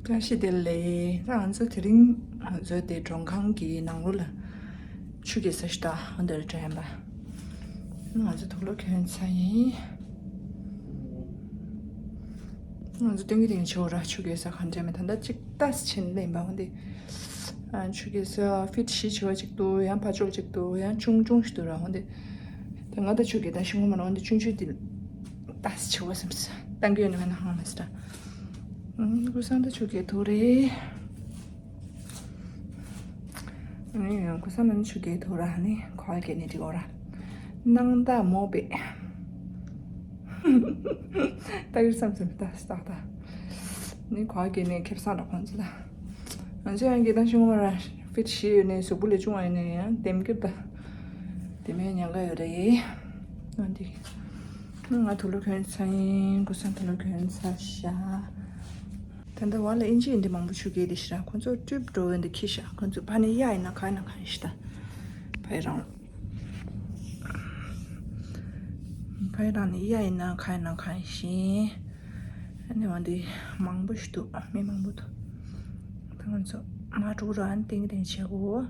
다시 될래. 나한테 드린 저때 정강기 나올라. 추기서 시다. 한들 좀 봐. 아주 돌로 괜찮이. 아주 땡기땡이 줘라. 추기서 간자면 단다 찍다스 친래 봐. 근데 안 추기서 피치 줘직도 양 파조직도 양 중중시더라. 근데 당가다 추기다 신고만 언데 중주들 다스 쳐왔음스. 당겨는 하면서. 구산도 추기 도래. 아니, 구산은 추기 도라니. 과하게 되거라. 낭다 모베. 딱일 삼삼다 스타다. 니 과하게네 캡사라 관지다. 안세한 게 다시 오마라 피치네 소불레 중앙에네 댐겠다. 댐에 냥가 요래. 어디. 나 돌로 괜찮이 구산 돌로 괜찮샤. 근데 원래 인지인데 막 추게 되시라. 건조 튜브로 인데 키샤. 건조 반이 야이나 가이나 간시다. 바이랑 이야이나 가이나 간시. 아니 원디 망부시도 미망부도. 당연서 마주로 안 땡땡 치고.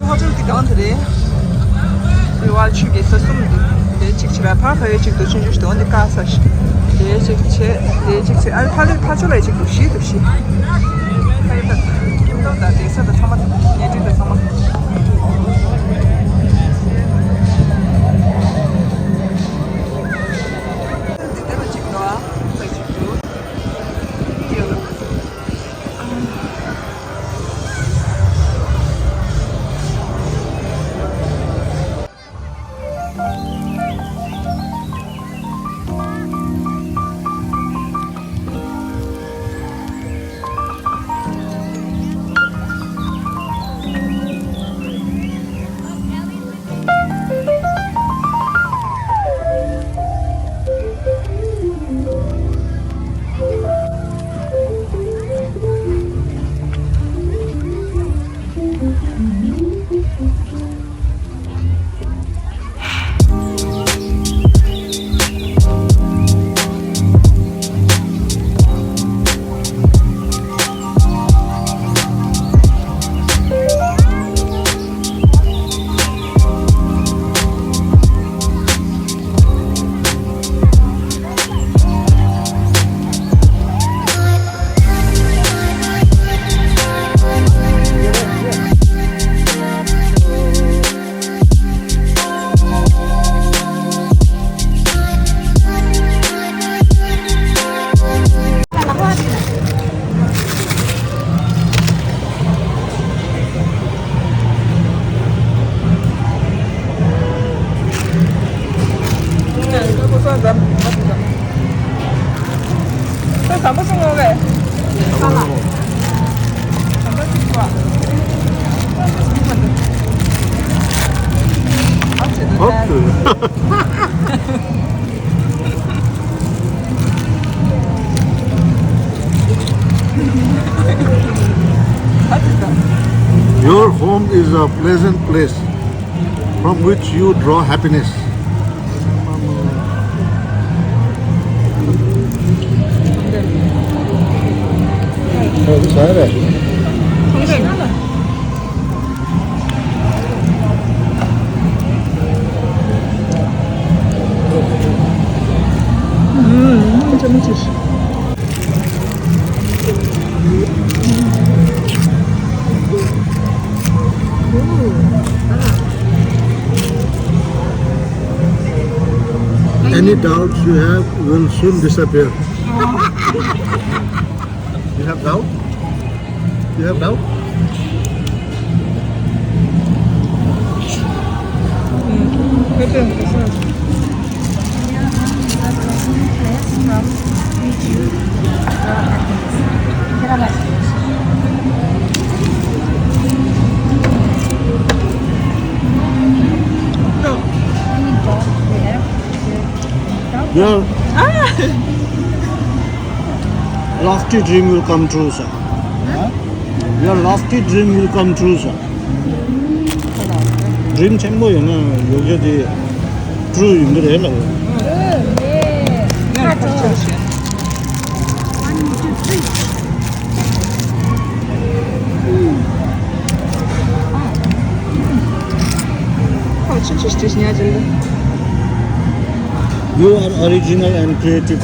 화장기 나한테 요알 추게 썼습니다. 직치가 파파에 직도 준주시도 언제 가서시. 직치 알파를 파줄래 직도 시듯이. 하이다. 김동다 대서도 참았다. 예지도 참았다. Sama semua ke? Sama. Sama semua. Your home is a pleasant place from which you draw happiness. 잘해. 재밌지. Any doubts you have will soon disappear. You have doubt? You have doubt? Your lofty dream will come true, sir. Your lofty dream will come true, sir. Dream chamber you know, you get the true in the real life. 네. 하죠. 1, 2, 3. Очень стеснительно. You are original and creative.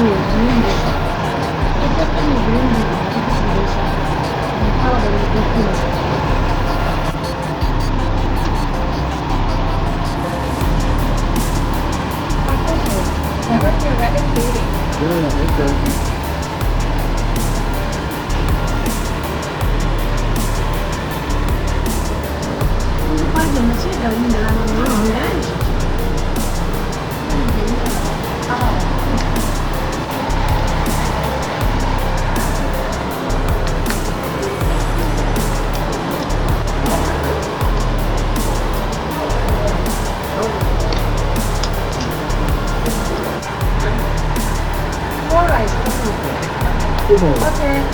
Yeah, okay.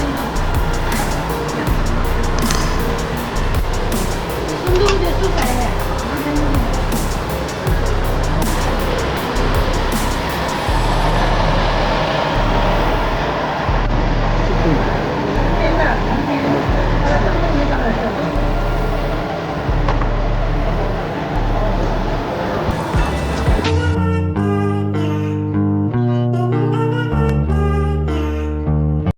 운동대 또 가야 해.